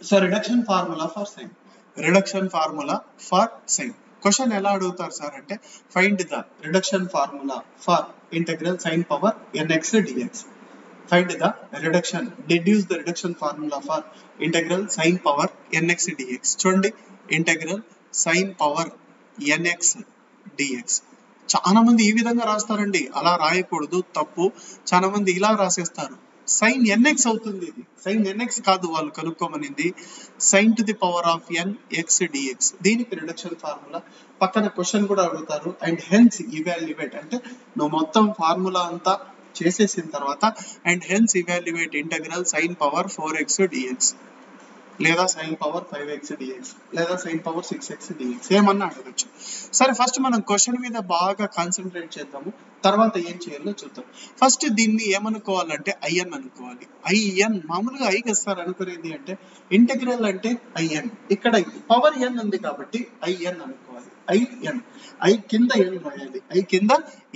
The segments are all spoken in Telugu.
So reduction formula for sine. Reduction formula for sine question ఎలా అడుగుతారు సార్ అంటే find the reduction formula for integral sine power nx dx. Find the reduction, deduce the reduction formula for integral sin power nx dx. చూడండి integral sin power nx dx. చాలా మంది ఈ విధంగా రాస్తారండి, అలా రాయకూడదు, తప్పు. చాలా మంది ఇలా రాసేస్తారు. sin nx అవుతుంది, ఇది sin nx కాదు వాళ్ళు కనుక్కోమనింది, sin to the power of nx dx. దీనికి రిడక్షన్ ఫార్ములా పక్కన క్వశ్చన్ కూడా అడుగుతారు. అండ్ హెన్స్ ఇవాల్యుయేట్ అంటే నువ్వు మొత్తం ఫార్ములా అంతా చేసేసిన తర్వాత and hence evaluate integral sin power 4x dx లేదా sin power 5x dx లేదా sin power 6x dx ఏమన్నా అడగచ్చు. సరే ఫస్ట్ మనం క్వశ్చన్ మీద బాగా కాన్సన్ట్రేట్ చేద్దాము, తర్వాత ఏం చేయాలో చూద్దాం. ఫస్ట్ దీన్ని ఏమనుకోవాలంటే ఐఎన్ అనుకోవాలి. ఐఎన్ మామూలుగా ఐ సార్ అనుకునేది అంటే ఇంటెగ్రల్ అంటే ఐఎన్, ఇక్కడ పవర్ ఎన్ ఉంది కాబట్టి ఐఎన్ అనుకోవాలి. ఐఎన్ ఐ కింద ఎన్ రాయాలి, ఐ కింద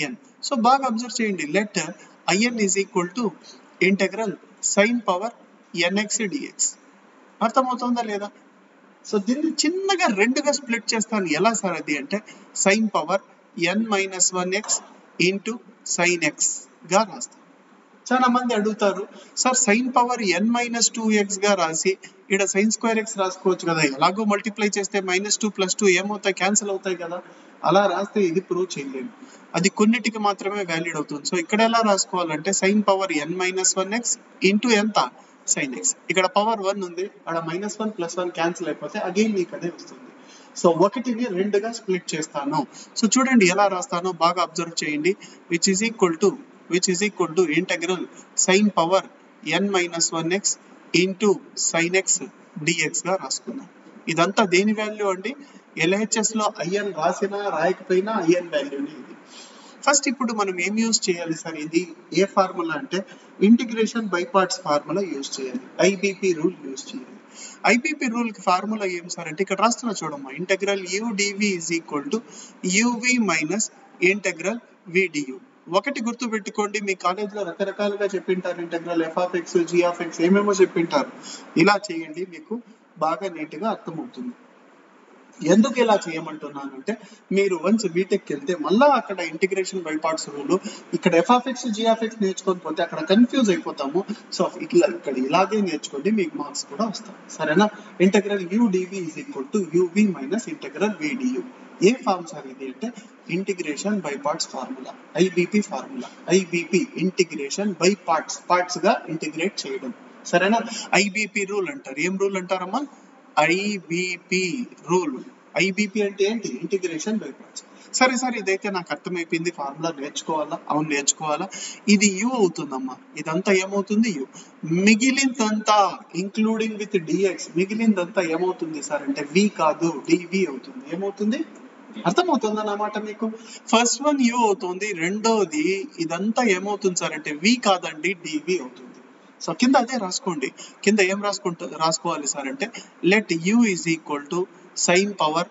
ఎన్. సో బాగా అబ్జర్వ్ చేయండి, let IN is equal to integral sin power nx dx. అర్థమవుతుందా లేదా? సో దీన్ని చిన్నగా రెండుగా స్ప్లిట్ చేస్తాను. ఎలా సార్ అది అంటే sin power n-1x into sin x గా రాస్తాను. చాలా మంది అడుగుతారు, సార్ sin పవర్ n-2x గా రాసి ఇక్కడ sin స్క్వేర్ x రాసుకోవచ్చు కదా, ఎలాగో మల్టిప్లై చేస్తే -2 + 2 ఏమవుతాయి, క్యాన్సిల్ అవుతాయి కదా, అలా రాస్తే ఇది ప్రూవ్ చేయలేము, అది కొన్నిటికి మాత్రమే వ్యాలిడ్ అవుతుంది. సో ఇక్కడ ఎలా రాసుకోవాలంటే sin పవర్ n-1x ఇంటూ ఎంత sin x. ఇక్కడ పవర్ 1 ఉంది, అక్కడ -1 + 1 క్యాన్సిల్ అయిపోతే అగైన్ మీకు అదే వస్తుంది. సో ఒకటిని రెండుగా స్ప్లిట్ చేస్తాను. సో చూడండి ఎలా రాస్తానో బాగా అబ్జర్వ్ చేయండి. Which is equal to integral sin power n-1x into sin x dx గా రాసుకున్నాం. ఇదంతా దేని వాల్యూ అండి? LHS లో ఐఎన్ రాసినా రాయకపోయినా ఐఎన్ వాల్యూని ఇది. ఫస్ట్ ఇప్పుడు మనం ఏం యూజ్ చేయాలి సార్, ఇది ఏ ఫార్ములా అంటే integration by parts formula use చేయాలి, ఐబిపి రూల్ యూజ్ చేయాలి. ఐబిపి రూల్ కి ఫార్ములా ఏం సార్ అంటే ఇక్కడ రాస్తున్నా చూడమ్మా, integral udv is equal to uv minus integral vdu. ఒకటి గుర్తు పెట్టుకోండి, మీ కాలేజ్ లో రకరకాలుగా చెప్పింటారు, ఇంటెగ్రల్ f(x), g(x) ఏమేమో చెప్పింటారు. ఇలా చేయండి, మీకు బాగా నీట్ గా అర్థమవుతుంది. ఎందుకు ఇలా చేయమంటున్నానంటే మీరు వన్స్ బీటెక్ వెళ్తే మళ్ళా అక్కడ ఇంటిగ్రేషన్ బై పార్ట్స్ రూల్, ఇక్కడ f(x), g(x) నేర్చుకొని పోతే అక్కడ కన్ఫ్యూజ్ అయిపోతాము. సో ఇట్లా ఇక్కడ ఇలాగే నేర్చుకోండి, మీకు మార్క్స్ కూడా వస్తాయి, సరేనా? Integral udv is equal to uv minus integral vdu. ఏ ఫార్మ్ సార్ ఇది అంటే integration by parts formula, IBP formula. IBP integration by parts గా ఇంటిగ్రేట్ చేయడం, సరేనా? ఐబిపి రూల్ అంటారు. ఏం రూల్ అంటారమ్మా? ఐబిపి రూల్. ఐబిపి అంటే ఏంటి? Integration by parts. సరే సార్ ఇదైతే నాకు అర్థమైపోయింది, ఫార్ములా నేర్చుకోవాలా? అవును నేర్చుకోవాలా. ఇది యు అవుతుందమ్మా, ఇదంతా ఏమవుతుంది? యు. మిగిలిందంతా ఇంక్లూడింగ్ విత్ డిఎక్స్, మిగిలిందంతా ఏమవుతుంది సార్ అంటే వి కాదు, డివి అవుతుంది. ఏమవుతుంది? అర్థమవుతుంది అన్నమాట మీకు. ఫస్ట్ వన్ యు అవుతుంది, రెండోది ఇదంతా ఏమవుతుంది సార్ అంటే వి కాదండి, డివి అవుతుంది. సో కింద అదే రాసుకోండి, కింద ఏం రాసుకోవాలి సార్ అంటే let u is equal to sin power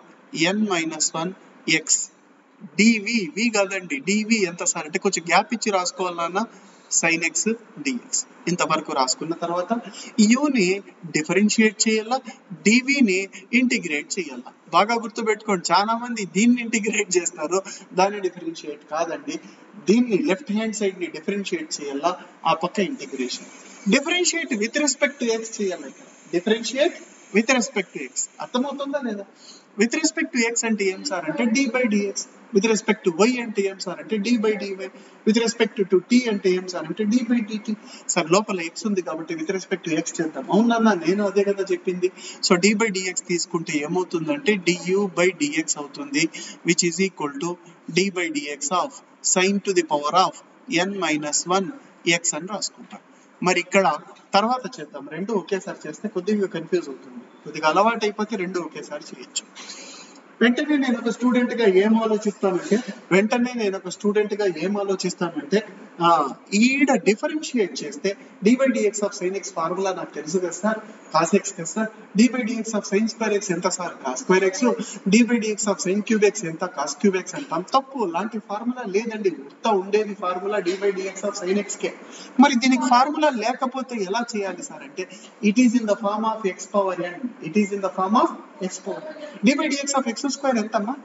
n-1x dv. వి కాదండి, డివి ఎంత సార్ అంటే కొంచెం గ్యాప్ ఇచ్చి రాసుకోవాలన్నా sin x dx. ఇంతవరకు రాసుకున్న తర్వాత యుని డిఫరెన్షియేట్ చేయాలా, డివిని ఇంటిగ్రేట్ చేయాలా. బాగా గుర్తుపెట్టుకోండి, చాలా మంది దీన్ని ఇంటిగ్రేట్ చేస్తారు, దాన్ని డిఫరెన్షియేట్ కాదండి, దీన్ని లెఫ్ట్ హ్యాండ్ సైడ్ ని డిఫరెన్షియేట్ చేయాలా, ఆ పక్క integration. Differentiate with respect to X చేయాలి, ఇక్కడ differentiate with respect to X. అర్థమవుతుందా లేదా? విత్ రెస్పెక్ట్ టు ఎక్స్ అంటే ఏం సార్ అంటే d/dx, with respect to y అంటే ఏం సార్ అంటే d/dy, with respect to t అంటే ఏం సార్ అంటే d/dt. సార్ లోపల x ఉంది కాబట్టి విత్ రెస్పెక్ట్ టు x చేద్దాం. అవునన్నా, నేను అదే కదా చెప్పింది. సో d/dx తీసుకుంటే ఏమవుతుందంటే du/dx అవుతుంది, which is equal to d/dx of sin to the power of n-1x అని రాసుకుంటాం. మరి ఇక్కడ తర్వాత చేద్దాం, రెండు ఒకేసారి చేస్తే కొద్దిగా కన్ఫ్యూజ్ అవుతుంది, కొద్దిగా అలవాటు అయిపోతే రెండు ఒకేసారి చేయొచ్చు. వెంటనే నేను ఒక స్టూడెంట్ గా ఏం ఆలోచిస్తానంటే ఈడ డిఫరెన్షియేట్ చేస్తే dx of sin x formula నాకు తెలుసు కదా సార్, cos x కదా sir. dx of sin square x ఎంత sir, cos square x. dx of sin cube x ఎంత, cos క్యూబ్ x అంటాం. తప్పు, లాంటి ఫార్ములా లేదండి. ఉత్త ఉండేది formula dx of sin x కే. మరి దీనికి ఫార్ములా లేకపోతే ఎలా చేయాలి సార్ అంటే, it is in the form of x power n. It is in the form of x power. dx of x square ఎంతమ్మా,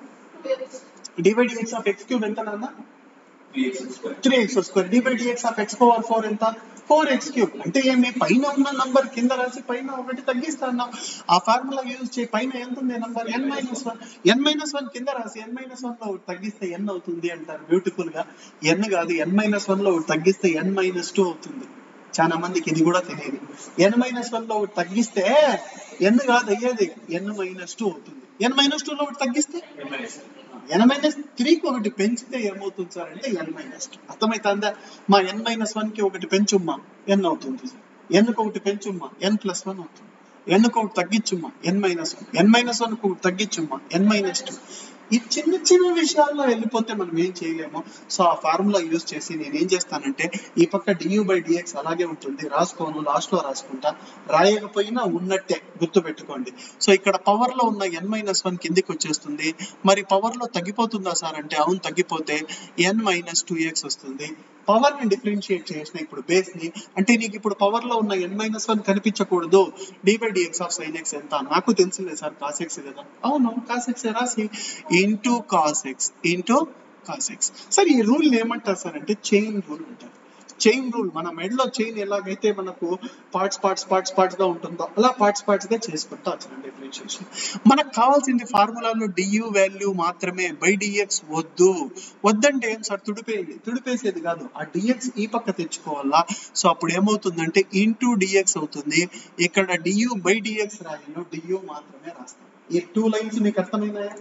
dx ఆఫ్ x క్యూబ్ ఎంత నాన్న, 3x square. dx of x power 4 ఎంత, 4x క్యూబ్. అంటే ఏమి, పైన ఉన్న నంబర్ కింద రాసి పైన ఒకటి తగ్గిస్తాను. ఆ ఫార్ములా యూజ్ చేయి. పైన ఎంత ఉంది నంబర్, n-1 కింద రాసి n-1 లో తగ్గిస్తే n అవుతుంది అంటారు బ్యూటిఫుల్ గా. n కాదు, n-1 లో తగ్గిస్తే n-2 అవుతుంది. చాలా మందికి ఇది కూడా తెలియదు. n-1 లో తగ్గిస్తే n కాదు అయ్యేది, n-2 అవుతుంది. n-2 లో తగ్గిస్తే n-3కి ఒకటి పెంచితే ఏమవుతుంది సార్ అంటే n-2. అర్థమవుతుందా? మా n-1 కి ఒకటి పెంచుమ్మా n అవుతుంది. n కి ఒకటి పెంచుమ్మా n+1 అవుతుంది. n కి ఒకటి తగ్గించుమ్మా n-1. n-1 కి ఒకటి తగ్గించుమ్మా n-2. ఈ చిన్న చిన్న విషయాల్లో వెళ్ళిపోతే మనం ఏం చేయలేము. సో ఆ ఫార్ములా యూజ్ చేసి నేను ఏం చేస్తానంటే, ఈ పక్క du/dx అలాగే ఉంటుంది, రాసుకోను, లాస్ట్ లో రాసుకుంటా. రాయకపోయినా ఉన్నట్టే గుర్తు పెట్టుకోండి. సో ఇక్కడ పవర్ లో ఉన్న n-1 కిందికి వచ్చేస్తుంది. మరి పవర్ లో తగ్గిపోతుందా సార్ అంటే, అవును తగ్గిపోతే n-2x వస్తుంది. పవర్ ని డిఫరెన్షియేట్ చేసిన ఇప్పుడు బేస్ ని, అంటే నీకు ఇప్పుడు పవర్ లో ఉన్న n-1 కనిపించకూడదు. dx ఆఫ్ sin x ఎంత, నాకు తెలిసిందే సార్ cos x కదా, అవును cos x రాసి ఇంటూ cos x. సార్ ఈ రూల్ ఏమంటారు సార్ అంటే, చైన్ రూల్ అంటారు. చైన్ రూల్, మన మెడలో చైన్ ఎలాగైతే మనకు పార్ట్స్ గా ఉంటుందో అలా పార్ట్స్ గా చేసుకుంటా వచ్చిన డిఫరెన్షియేషన్. మనకు కావాల్సింది ఫార్ములాలో du వాల్యూ మాత్రమే, బై dx వద్దంటే ఏం సార్, తుడిపేసేది కాదు, ఆ dx ఈ పక్క తెచ్చుకోవాలా. సో అప్పుడు ఏమవుతుందంటే ఇంటూ dx అవుతుంది. ఇక్కడ du/dx రాయను, du మాత్రమే రాస్తాను. ఈ 2 లైన్స్ మీకు అర్థమైనాయా?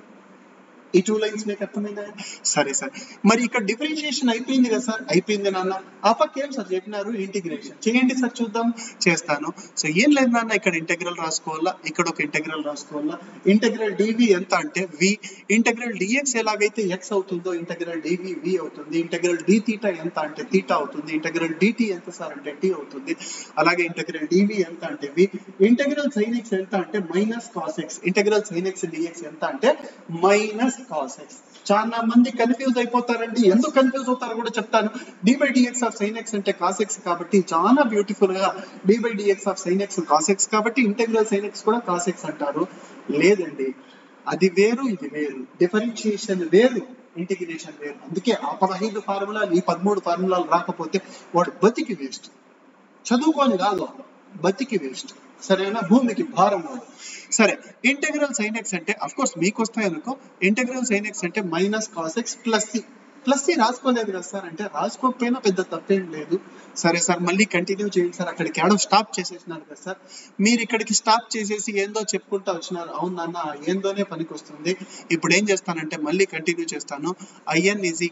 ఈ 2 లైన్స్ మీకు అర్థమైనాయా? సరే సార్, మరి ఇక్కడ డిఫరెన్షియేషన్ అయిపోయింది కదా సార్, అయిపోయింది నాన్న. ఆ పక్క ఏం సార్ చెప్పినారు, ఇంటిగ్రేషన్ చేయండి సార్ చూద్దాం. చేస్తాను. సో ఏం లేదు నాన్న, ఇక్కడ ఇంటెగ్రల్ రాసుకోవాలా, ఇక్కడ ఒక ఇంటెగ్రల్ రాసుకోవాలా. ఇంటెగ్రల్ dv ఎంత అంటే v, ఇంటెగ్రల్ dx ఎలాగైతే x అవుతుందో ఇంటెగ్రల్ dv v అవుతుంది. ఇంటెగ్రల్ dθ ఎంత అంటే θ అవుతుంది. ఇంటెగ్రల్ dt ఎంత సార్ అంటే t అవుతుంది. అలాగే ఇంటెగ్రల్ dv ఎంత అంటే v. ఇంటెగ్రల్ sin x ఎంత అంటే -cos x. Integral sin x dx ఎంత అంటే -cos x. చాలా మంది కన్ఫ్యూజ్ అయిపోతారండి. ఎందుకు కన్ఫ్యూజ్ అవుతారో కూడా చెప్తాను. d/dx ఆఫ్ sin x అంటే cos x కాబట్టి చాలా బ్యూటిఫుల్ గా d/dx of sin x cos x కాబట్టి ఇంటెగ్రల్ sin x కూడా cos x అంటారు. లేదండి, అది వేరు ఇది వేరు, డిఫరెన్షియేషన్ వేరు, ఇంటిగ్రేషన్ వేరు. అందుకే ఆ 15 ఫార్ములాలు ఈ 13 ఫార్ములాలు రాకపోతే వాడు బతికి వేస్ట్, చదువుకొని కాదు బతికి వేస్ట్. సరేనా, భూమికి భారం వాడు. సరే, ఇంటెగ్రల్ sin x అంటే అఫ్ కోర్స్ మీకు వస్తాయి అనుకో. ఇంటెగ్రల్ sin x అంటే -cos x ప్లస్ సి రాసుకోలేదు కదా సార్ అంటే, రాసుకోకపోయినా పెద్ద తప్పేం లేదు. సరే సార్, మళ్ళీ కంటిన్యూ చేయండి సార్. అక్కడికి ఏడో స్టాప్ చేసేసినారు కదా సార్, మీరు ఇక్కడికి స్టాప్ చేసేసి ఏందో చెప్పుకుంటా వచ్చినారు. అవునన్నా, ఏందోనే పనికి వస్తుంది. ఇప్పుడు ఏం చేస్తానంటే మళ్ళీ కంటిన్యూ చేస్తాను. IN =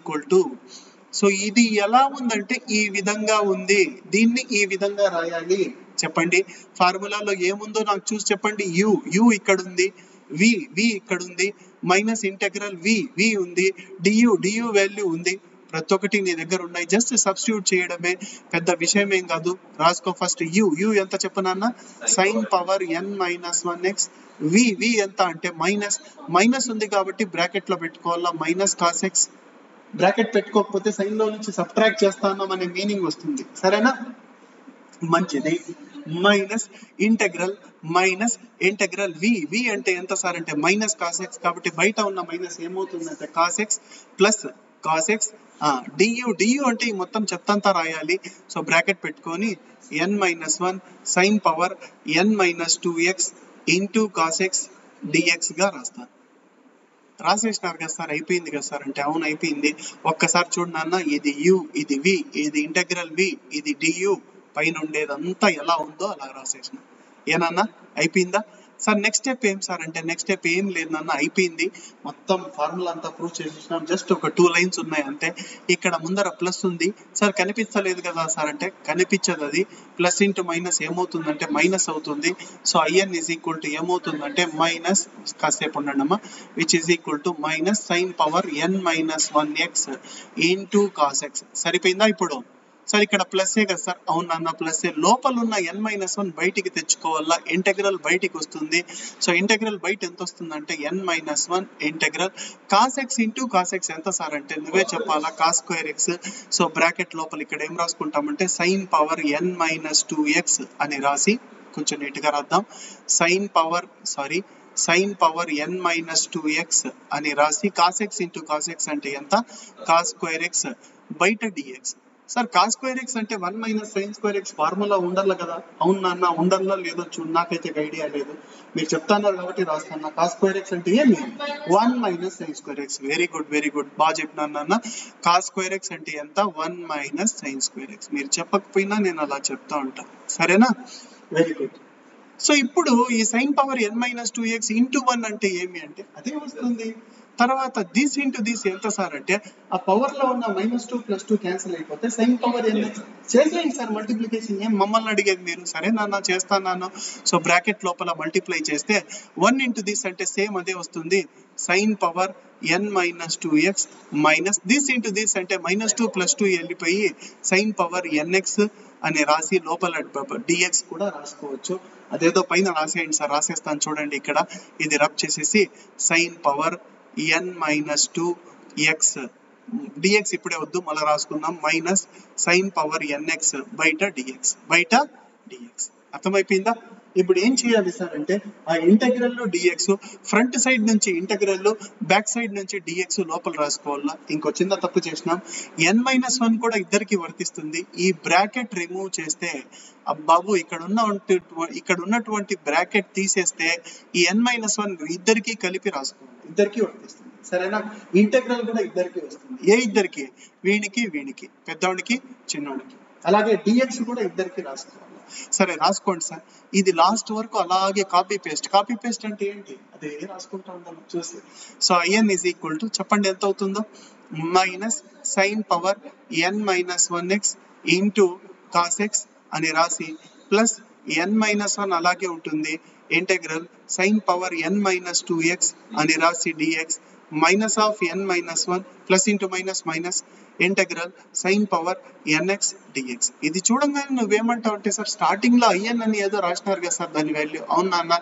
సో ఇది ఎలా ఉందంటే ఈ విధంగా ఉంది, దీన్ని ఈ విధంగా రాయాలి. చెప్పండి ఫార్ములాలో ఏముందో నాకు చూసి చెప్పండి. u ఇక్కడ ఉంది, v ఇక్కడ ఉంది, మైనస్ ఇంటెగ్రల్ v ఉంది, du వాల్యూ ఉంది. ప్రతి ఒక్కటి నీ దగ్గర ఉన్నాయి, జస్ట్ సబ్స్టిట్యూట్ చేయడమే, పెద్ద విషయం ఏం కాదు. రాసుకో ఫస్ట్. u ఎంత చెప్పనన్నా, sin పవర్ n-1x. v ఎంత అంటే మైనస్ ఉంది కాబట్టి బ్రాకెట్ లో పెట్టుకోవాలా, -cos x. బ్రాకెట్ పెట్టుకోకపోతే సైన్ లో నుంచి సబ్ట్రాక్ట్ చేస్తాను అనే మీనింగ్ వస్తుంది. సరేనా, మంచిది. మైనస్ ఇంటెగ్రల్ v అంటే ఎంత సార్ అంటే -cos x కాబట్టి బయట ఉన్న మైనస్ ఏమవుతుందంటే cos x plus cos x. du అంటే ఈ మొత్తం చెత్తంతా రాయాలి. సో బ్రాకెట్ పెట్టుకొని n-1 sin power n-2x into cos x dx గా రాస్తాను. రాసేసినారు కదా సార్, అయిపోయింది కదా సార్ అంటే అవును అయిపోయింది. ఒక్కసారి చూడన్నా, ఇది u, ఇది v, ఇది ఇంటెగ్రల్ v, ఇది du, పైన ఉండేదంతా ఎలా ఉందో అలా రాసేసిన. ఏనన్నా అయిపోయిందా? సార్ నెక్స్ట్ స్టెప్ ఏం సార్ అంటే నెక్స్ట్ స్టెప్ ఏం లేదు నాన్న, అయిపోయింది మొత్తం ఫార్ములా అంతా ప్రూవ్ చేసేసినాం, జస్ట్ ఒక 2 లైన్స్ ఉన్నాయి అంతే. ఇక్కడ ముందర ప్లస్ ఉంది సార్, కనిపించలేదు కదా సార్ అంటే కనిపించదు, అది ప్లస్ ఇంటూ మైనస్ ఏమవుతుందంటే మైనస్ అవుతుంది. So IN is equal to ఏమవుతుందంటే మైనస్, కాసేపు ఉండండమ్మా, which is equal to minus sine power n-1x into cos x. సరిపోయిందా ఇప్పుడు సార్? ఇక్కడ ప్లస్ఏ కదా సార్? అవును నాన్న ప్లస్ఏ. లోపల ఉన్న n-1 బయటికి తెచ్చుకోవాలా, ఇంటెగ్రల్ బయటికి వస్తుంది. సో ఇంటెగ్రల్ బయట ఎంత వస్తుందంటే n-1 integral cos X into cos X ఎంత సార్ అంటే నువ్వే చెప్పాలా, cos square X. So bracket లోపల ఇక్కడ ఏం రాసుకుంటామంటే సైన్ పవర్ n-2x అని రాసి, కొంచెం నీట్గా రాద్దాం, సైన్ పవర్ n-2x అని రాసి cos X into cos X అంటే ఎంత, కాస్ స్క్వేర్ ఎక్స్ బయట dx. Sir cos square X అంటే 1 minus sine square X formula ఉండాలి కదా? అవును నాన్న, ఉండాలా లేదో చూడు, నాకైతే ఐడియా లేదు, మీరు చెప్తాన్నారు కాబట్టి రాస్తాను. కాస్ స్క్వేర్ ఎక్స్ అంటే ఏమి, 1 minus sine square X. Very good very good, బాగా చెప్పినాను నాన్న. కాస్ స్క్వేర్ ఎక్స్ అంటే ఎంత, 1 మైనస్ సైన్ స్క్వేర్ ఎక్స్. మీరు చెప్పకపోయినా నేను అలా చెప్తా ఉంటాను, సరేనా? Very good. సో ఇప్పుడు ఈ సైన్ పవర్ n-2x ఇంటూ 1 అంటే ఏమి అంటే అదే వస్తుంది. తర్వాత దిస్ ఇంటూ దిస్ ఎంత సార్ అంటే ఆ పవర్ లో ఉన్న -2 + 2 క్యాన్సిల్ అయిపోతే సైన్ పవర్ n చేసేయండి సార్ మల్టిప్లికేషన్, ఏం మమ్మల్ని అడిగేది మీరు? సరే నాన్న చేస్తాను. సో బ్రాకెట్ లోపల మల్టిప్లై చేస్తే 1 ఇంటూ దిస్ అంటే సేమ్ అదే వస్తుంది, sine power n-2x minus this into this అంటే -2 + 2 వెళ్ళిపోయి సైన్ పవర్ nx అని రాసి లోపల dx కూడా రాసుకోవచ్చు. అదేదో పైన రాసేయండి సార్, రాసేస్తాను చూడండి. ఇక్కడ ఇది రబ్ చేసేసి సైన్ పవర్ n-2x dx ఇప్పుడే వద్దు, మళ్ళీ రాసుకుందాం, మైనస్ సైన్ పవర్ nx బయట dx. అర్థమైపోయిందా? ఇప్పుడు ఏం చేయాలి సార్ అంటే ఆ ఇంటెగ్రల్ లో dx ఫ్రంట్ సైడ్ నుంచి ఇంటెగ్రల్, బ్యాక్ సైడ్ నుంచి dx లోపల రాసుకోవాలా. ఇంకో చిన్న తప్పు చేసినాం, n-1 కూడా ఇద్దరికి వర్తిస్తుంది. ఈ బ్రాకెట్ రిమూవ్ చేస్తే బాబు ఇక్కడ ఉన్నటువంటి బ్రాకెట్ తీసేస్తే ఈ n-1 ఇద్దరికి కలిపి రాసుకోవాలి, ఇద్దరికి వర్తిస్తుంది, సరేనా? ఇంటెగ్రల్ కూడా ఇద్దరికి వస్తుంది. ఏ ఇద్దరికి? వీనికి పెద్దవాడికి చిన్నవాడికి. అలాగే dx కూడా ఇద్దరికి రాసుకోవాలి. సరే రాసుకోండి సార్, ఇది లాస్ట్ వరకు అలాగే కాపీ పేస్ట్ అంటే ఏంటి అదే రాసుకుంటా ఉండాలి చూసి. So IN is equal to చెప్పండి ఎంత అవుతుందో, minus sine power n-1x into cos X అని రాసి ప్లస్ n-1 అలాగే ఉంటుంది, ఇంటెగ్రల్ సైన్ పవర్ n-2x అని రాసి dx minus of n-1 plus into minus integral sine power nx dx. ఇది చూడంగానే నువ్వేమంటావు అంటే సార్ స్టార్టింగ్ లో ఐఎన్ అని ఏదో రాసినారు కదా సార్ దాని వాల్యూ, అవును నాన్న.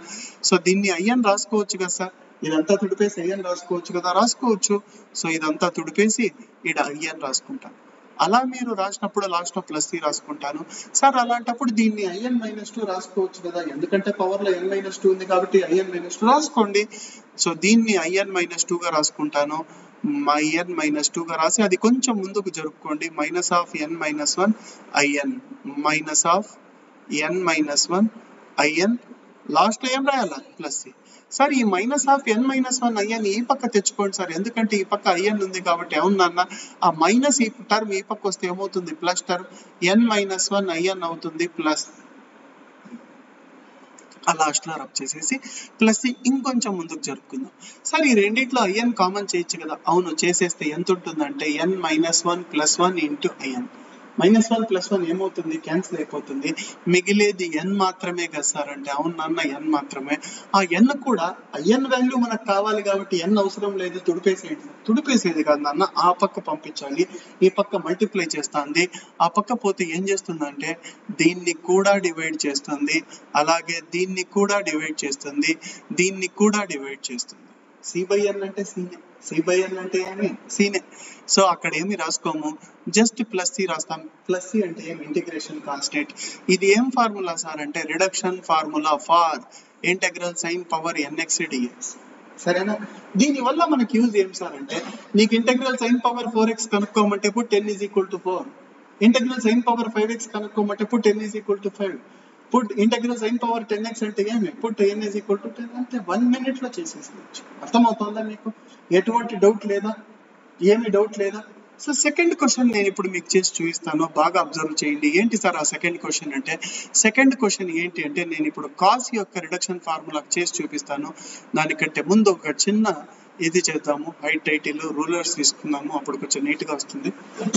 సో దీన్ని ఐఎన్ రాసుకోవచ్చు కదా సార్, ఇదంతా తుడిపేసి ఐఎన్ రాసుకోవచ్చు కదా, రాసుకోవచ్చు. సో ఇదంతా తుడిపేసి ఇక్కడ ఐఎన్ రాసుకుంటాను. అలా మీరు రాసినప్పుడు లాస్ట్ లో ప్లస్ సి రాసుకుంటాను సార్. అలాంటప్పుడు దీన్ని IN-2 రాసుకోవచ్చు కదా, ఎందుకంటే పవర్ లో n-2 ఉంది కాబట్టి IN-2 రాసుకోండి. సో దీన్ని IN-2 గా రాసుకుంటాను, IN-2 గా రాసి అది కొంచెం ముందుకు జరుపుకోండి, minus of n-1 IN minus of n-1 IN last లో ఏం రాయాలా, ప్లస్ సి. సార్ ఈ మైనస్ ఆఫ్ n-1 ఐఎన్ ఈ పక్క తెచ్చుకోండి సార్, ఎందుకంటే ఈ పక్క ఐఎన్ ఉంది కాబట్టి. అవును నాన్న, ఆ మైనస్ ఈ టర్మ్ ఈ పక్క వస్తే ఏమవుతుంది, ప్లస్ టర్మ్ n-1 ఐఎన్ అవుతుంది ప్లస్. ఆ లాస్ట్ లో రబ్ చేసేసి ప్లస్ ఇంకొంచెం ముందుకు జరుపుకుందాం. సార్ ఈ రెండిట్లో ఐఎన్ కామన్ చేయొచ్చు కదా, అవును చేసేస్తే ఎంత ఉంటుందంటే n-1 + 1 ఇంటూ ఐఎన్. -1 + 1 ఏమవుతుంది, క్యాన్సిల్ అయిపోతుంది, మిగిలేది n మాత్రమే కదా సార్ అంటే. అవును నాన్న n మాత్రమే. ఆ n కూడా n వాల్యూ మనకు కావాలి కాబట్టి n అవసరం లేదు, తుడిపేసేది కాదు నాన్న, ఆ పక్క పంపించాలి, ఈ పక్క మల్టిప్లై చేస్తుంది. ఆ పక్క పోతే ఏం చేస్తుందంటే దీన్ని కూడా డివైడ్ చేస్తుంది, అలాగే దీన్ని కూడా డివైడ్ చేస్తుంది, దీన్ని కూడా డివైడ్ చేస్తుంది. c/n అంటే సీనే, c/n అంటే ఏమి సీనే. సో అక్కడ ఏమి రాసుకోము, జస్ట్ ప్లస్ సి రాస్తాం. ప్లస్ సి అంటే ఏం, ఇంటిగ్రేషన్ కాన్స్టెంట్. ఇది ఏం ఫార్ములా సార్ అంటే reduction formula for integral sine power nx dx, సరేనా? దీని వల్ల మనకి యూజ్ ఏం సార్ అంటే నీకు ఇంటెగ్రల్ సైన్ పవర్ 4x కనుక్కోమంటే ఇప్పుడు 10 = 4, ఇంటెగ్రల్ సైన్ పవర్ 5x కనుక్కోమంటే ఇప్పుడు 10 = 5, put integral sine power 10x అంటే ఏమి, పుట్ n = 10 అంటే 1 minute లో చేసేసుకోవచ్చు. అర్థమవుతుందా మీకు? ఎటువంటి డౌట్ లేదా, ఏమి డౌట్ లేదా? సో సెకండ్ క్వశ్చన్ నేను ఇప్పుడు మీకు చేసి చూపిస్తాను, బాగా అబ్జర్వ్ చేయండి. ఏంటి సార్ ఆ సెకండ్ క్వశ్చన్ అంటే, సెకండ్ క్వశ్చన్ ఏంటి అంటే నేను ఇప్పుడు కాస్ యొక్క రిడక్షన్ ఫార్ములా చేసి చూపిస్తాను. దానికంటే ముందు ఒక చిన్న ఇది చేద్దాము, హైట్ టైటిల్ రూలర్స్ తీసుకుందాము, అప్పుడు కొంచెం నీట్ గా వస్తుంది.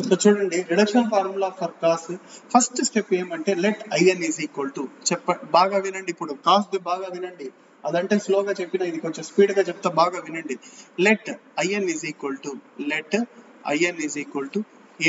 సో చూడండి, reduction formula for cos first step ఏమంటే let IN is equal to, బాగా వినండి, ఇప్పుడు కాస్ బాగా వినండి, అదంటే స్లోగా చెప్పిన ఇది కొంచెం స్పీడ్ గా చెప్తా, బాగా వినండి. Let IN is equal to, let IN is equal to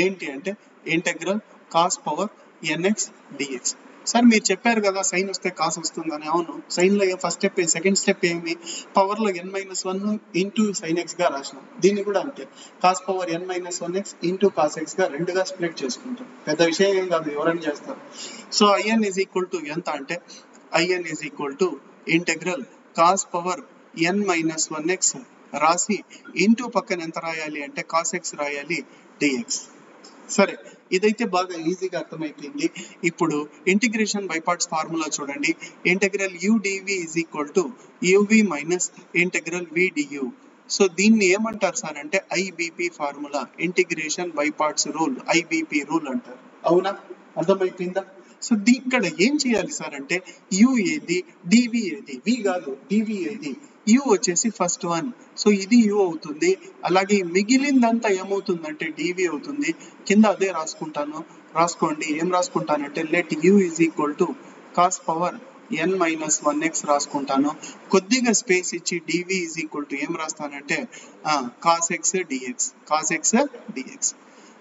ఏంటి అంటే integral cos power NX DX. Sir మీరు చెప్పారు కదా సైన్ వస్తే కాస్ వస్తుందని. అవును, సైన్ లో ఫస్ట్ స్టెప్, సెకండ్ స్టెప్ ఏమి, పవర్ లో n-1 ఇంటూ సైన్ ఎక్స్ గా రాసినాం. దీన్ని కూడా అంతే, cos power n-1x into cos X గా రెండుగా స్ప్లిట్ చేసుకుంటాం. పెద్ద విషయం ఏం కాదు, ఎవరైనా చేస్తారు. So IN is equal to ఎంత అంటే IN is equal to integral cos power n-1x రాసి ఇంటూ పక్కన ఎంత రాయాలి అంటే కాస్ ఎక్స్ రాయాలి డిఎక్స్. సరే, ఇదైతే బాగా ఈజీగా అర్థమైపోయింది. ఇప్పుడు ఇంటిగ్రేషన్ బై పార్ట్స్ ఫార్ములా చూడండి. Integral udv is equal to uv minus integral vdu. So దీన్ని ఏమంటారు సార్ అంటే IBP formula, integration by parts rule, IBP rule అంటారు. అవునా, అర్థమైపోయిందా? సో ఇక్కడ ఏం చేయాలి సార్ అంటే u ఏది, dv ఏది, v కాదు dv ఏది, u వచ్చేసి ఫస్ట్ వన్, సో ఇది u అవుతుంది. అలాగే మిగిలిందంతా ఏమవుతుందంటే dv అవుతుంది. కింద అదే రాసుకోండి. ఏం రాసుకుంటానంటే let u is equal to cos power n-1x రాసుకుంటాను. కొద్దిగా స్పేస్ ఇచ్చి dv ఈజ్ ఈక్వల్ టు ఏం రాస్తానంటే cos X dx, cos X dx.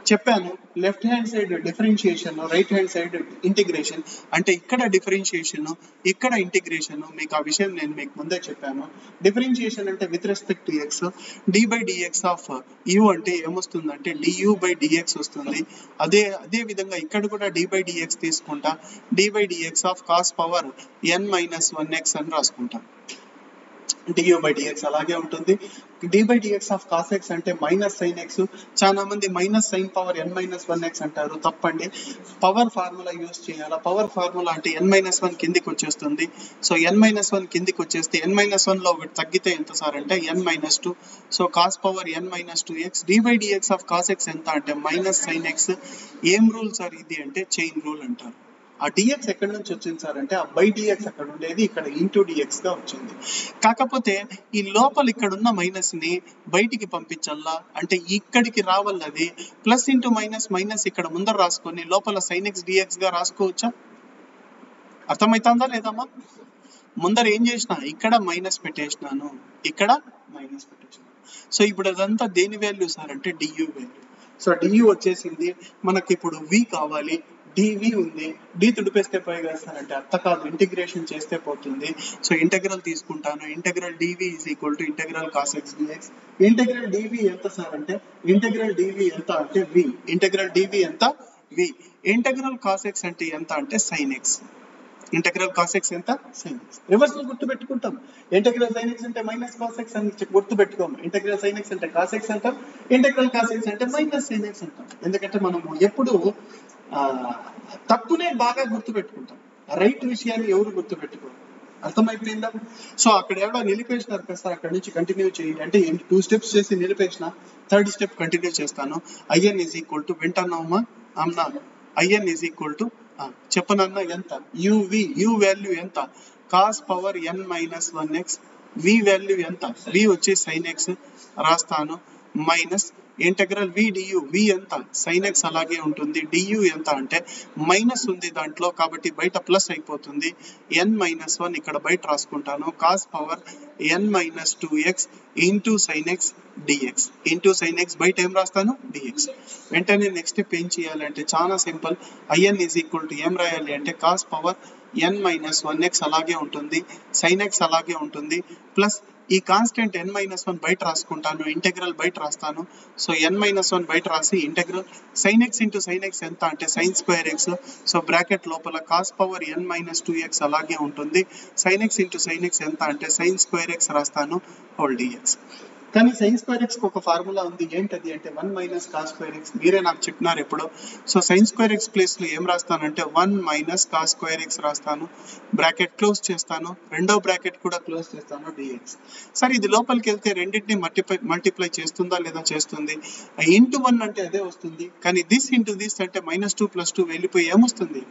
చెప్పాను, left hand side differentiation, right hand side integration. అంటే ఇక్కడ డిఫరెన్షియేషన్, ఇక్కడ ఇంటిగ్రేషన్. మీకు ఆ విషయం నేను మీకు ముందే చెప్పాను. డిఫరెన్షియేషన్ అంటే with respect to X, D by DX of U అంటే ఏమొస్తుందంటే డియూ బై డిఎక్స్ వస్తుంది. అదే విధంగా ఇక్కడ కూడా డి బై డిఎక్స్ తీసుకుంటా, D by DX of cos power n-1x అని రాసుకుంటాం. du by dx అలాగే ఉంటుంది. d by dx of cos x అంటే మైనస్ సైన్ ఎక్స్. చాలా మంది మైనస్ సైన్ పవర్ n-1x అంటారు, తప్పండి. పవర్ ఫార్ములా యూజ్ చేయాలా. పవర్ ఫార్ములా అంటే n-1 కిందికి వచ్చేస్తుంది. సో n-1 కిందికి వచ్చేస్తే n-1 లో ఒకటి తగ్గితే ఎంత సార్ అంటే n-2. So cos power n-2x, d by dx of cos x ఎంత అంటే మైనస్ సైన్ ఎక్స్. ఏం రూల్ సార్ ఇది అంటే చైన్ రూల్ అంటారు. ఆ డిఎక్స్ ఎక్కడి నుంచి వచ్చింది సార్ అంటే ఆ బై డిఎక్స్ అక్కడ ఉండేది, ఇక్కడ ఇంటూ డిఎక్స్ గా వచ్చింది. కాకపోతే ఈ లోపల ఇక్కడ ఉన్న మైనస్ ని బయటికి పంపించాలా అంటే ఇక్కడికి రావాలది. ప్లస్ ఇంటూ మైనస్, మైనస్ ఇక్కడ ముందర రాసుకొని లోపల సైన్ ఎక్స్ డిఎక్స్ గా రాసుకోవచ్చా? అర్థమవుతుందా లేదమ్మా? ముందర ఏం చేసిన, ఇక్కడ మైనస్ పెట్టేసినాను, ఇక్కడ మైనస్ పెట్టేసినాను. సో ఇప్పుడు అదంతా దేని వాల్యూ సార్ అంటే డియు వాల్యూ. సో డియు వచ్చేసింది మనకి. ఇప్పుడు వి కావాలి, dv ఉంది, d తుడిపేస్తే పోయి వేస్తానంటే అర్థ కాదు, ఇంటిగ్రేషన్ చేస్తే పోతుంది. సో ఇంటెగ్రల్ తీసుకుంటాను. Integral dv is equal to integral cos X DX. Integral dv ఎంత సార్ అంటే ఇంటెగ్రల్ dv ఎంత అంటే v. ఇంటెగ్రల్ dv ఎంత v. ఇంటెగ్రల్ కాస్ ఎక్స్ అంటే ఎంత అంటే sine X. Integral cos X ఎంత సైన్ ఎక్స్. రివర్స్ లో గుర్తు పెట్టుకుంటాం. ఇంటెగ్రల్ సైన్ ఎక్స్ అంటే మైనస్ కాస్ ఎక్స్ అని గుర్తు పెట్టుకోము. ఇంటెగ్రల్ సైన్ ఎక్స్ అంటే కాస్ ఎక్స్ అంటాం, ఇంటెగ్రల్ కాస్ ఎక్స్ అంటే మైనస్ సైన్ ఎక్స్ అంటాం. ఎందుకంటే మనము ఎప్పుడు తప్పునే బాగా గుర్తు పెట్టుకుంటాం, రైట్ విషయాన్ని ఎవరు గుర్తు పెట్టుకోరు. అర్థమైపోయిందా? సో అక్కడ ఎవరో నిలిపేసినారు కదా సార్, అక్కడ నుంచి కంటిన్యూ చేయండి అంటే 2 స్టెప్స్ చేసి నిలిపేసిన, థర్డ్ స్టెప్ కంటిన్యూ చేస్తాను. ఐఎన్ ఈజ్ ఈక్వల్ టు వింటున్నామా అమ్మా, ఐఎన్ ఈజ్ ఈక్వల్ టు చెప్పనన్నా ఎంత, యువి, యు వాల్యూ ఎంత కాస్ పవర్ n-1x, వి వాల్యూ ఎంత, వి వచ్చి సైన్ ఎక్స్ రాస్తాను, మైనస్ ఇంటెగ్రల్ వి డియు, వి ఎంత సైన్ ఎక్స్ అలాగే ఉంటుంది, డియు ఎంత అంటే మైనస్ ఉంది దాంట్లో కాబట్టి బయట ప్లస్ అయిపోతుంది, n-1 ఇక్కడ బయట రాసుకుంటాను, cos power n-2x into sine X DX. Into sine X బయట ఏం రాస్తాను డిఎక్స్. వెంటనే నెక్స్ట్ స్టెప్ ఏం చేయాలంటే చాలా simple, IN is equal to ఏం రాయాలి అంటే కాస్ పవర్ n-1x అలాగే ఉంటుంది, సైన్ ఎక్స్ అలాగే ఉంటుంది, ప్లస్ ఈ కాన్స్టెంట్ n-1 బయట రాసుకుంటాను, ఇంటెగ్రల్ బయట రాస్తాను. సో n-1 బయట రాసి integral sine X into sine X ఎంత అంటే sine square X. So bracket లోపల కాస్ పవర్ n-2x అలాగే ఉంటుంది, sign X into sine X ఎంత అంటే సైన్ స్క్వేర్ ఎక్స్ రాస్తాను, హోల్ డిఎక్స్. కానీ సైన్ స్క్వేర్ ఎక్స్ ఒక ఫార్ములా ఉంది, ఏంటది అంటే 1 మైనస్ కాస్ స్క్వేర్ ఎక్స్. మీరే నాకు చెప్పినారు ఎప్పుడో. So sine square X place లో ఏం రాస్తానంటే 1 మైనస్ కాస్ స్క్వేర్ ఎక్స్ రాస్తాను, బ్రాకెట్ క్లోజ్ చేస్తాను, రెండో బ్రాకెట్ కూడా క్లోజ్ చేస్తాను, డిఎక్స్. సరే ఇది లోపలికి వెళ్తే రెండింటిని మల్టిప్లై చేస్తుందా లేదా? చేస్తుంది. ఇంటూ 1 అంటే అదే వస్తుంది, కానీ దిస్ ఇంటూ దిస్ అంటే -2 + 2 వెళ్ళిపోయి ఏమొస్తుంది?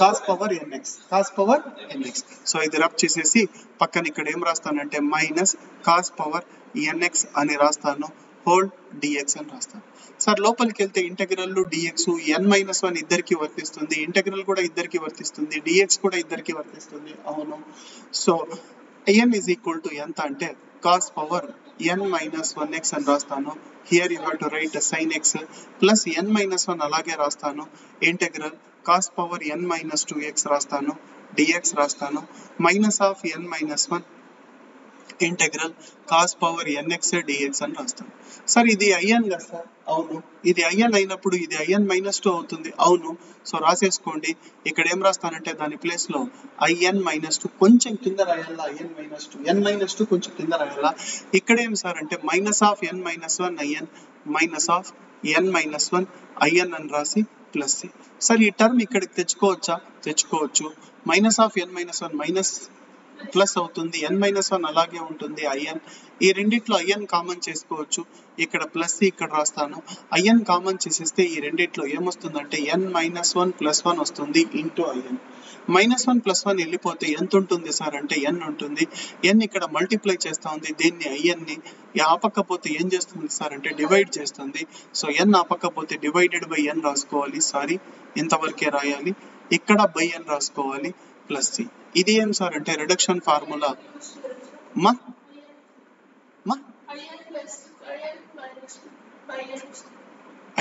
Cos power NX, cos power NX. So ఇది రబ్ చేసేసి పక్కన ఇక్కడ ఏం రాస్తానంటే మైనస్ కాస్ పవర్ ఎన్ఎక్స్ అని రాస్తాను, హోల్ డిఎక్స్ అని రాస్తాను. సార్ లోపలికి వెళ్తే ఇంటెగ్రల్ డిఎక్స్ n-1 ఇద్దరికి వర్తిస్తుంది, ఇంటెగ్రల్ కూడా ఇద్దరికి వర్తిస్తుంది, డిఎక్స్ కూడా ఇద్దరికి వర్తిస్తుంది. అవును. So n is equal to ఎంత అంటే కాస్ పవర్ n-1x అని రాస్తాను. Here you have to right sin x plus n-1 అలాగే రాస్తాను, ఇంటెగ్రల్ కాస్ పవర్ n-2x రాస్తాను, డిఎక్స్ రాస్తాను, minus of n-1 integral cos power nx dx అని రాస్తాను. సార్ ఇది ఐఎన్ కదా సార్? అవును. ఇది ఐఎన్ అయినప్పుడు ఇది IN-2 అవుతుంది. అవును. సో రాసేసుకోండి. ఇక్కడ ఏం రాస్తానంటే దాని ప్లేస్ లో IN-2 కొంచెం కింద రాయాలా, n-2 కొంచెం కింద రాయాలా. ఇక్కడ ఏం సార్ అంటే minus of n-1 IN minus of n-1 IN అని రాసి ప్లస్ సి. సార్ ఈ టర్మ్ ఇక్కడికి తెచ్చుకోవచ్చా? తెచ్చుకోవచ్చు. Minus of n-1 minus plus అవుతుంది, n-1 అలాగే ఉంటుంది, ఐఎన్. ఈ రెండిట్లో ఐఎన్ కామన్ చేసుకోవచ్చు, ఇక్కడ ప్లస్ ఇక్కడ రాస్తాను. ఐఎన్ కామన్ చేసేస్తే ఈ రెండిట్లో ఏమొస్తుందంటే n-1 + 1 వస్తుంది ఇంటూ ఐఎన్. -1 + 1 వెళ్ళిపోతే ఎంత ఉంటుంది సార్ అంటే n ఉంటుంది. n ఇక్కడ మల్టిప్లై చేస్తా ఉంది దీన్ని, ఐఎన్ ని ఆపకపోతే ఏం చేస్తుంది సార్ అంటే డివైడ్ చేస్తుంది. సో n ఆపకపోతే డివైడెడ్ బై n రాసుకోవాలి. సారీ, ఇంతవరకే రాయాలి. ఇక్కడ బై n రాసుకోవాలి ప్లస్ సి. ఇది ఏం సార్ అంటే రిడక్షన్ ఫార్ములా. మా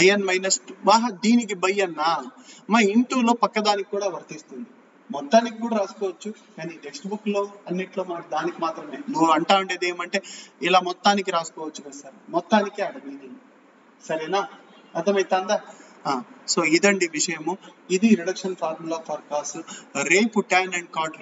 IN-2 దీనికి బై అన్నా మా ఇంటూలో పక్కదానికి కూడా వర్తిస్తుంది, మొత్తానికి కూడా రాసుకోవచ్చు. కానీ టెక్స్ట్ బుక్ లో అన్నిట్లో మనకు దానికి మాత్రమే. నువ్వు ఉండేది ఏమంటే ఇలా మొత్తానికి రాసుకోవచ్చు కదా సార్, మొత్తానికి ఆడ మీనింగ్. సరేనా? అర్థమైతుందా? సో ఇదండి విషయము. ఇది రిడక్షన్ ఫార్ములా ఫర్ కాస్. రేపు tan అండ్ cot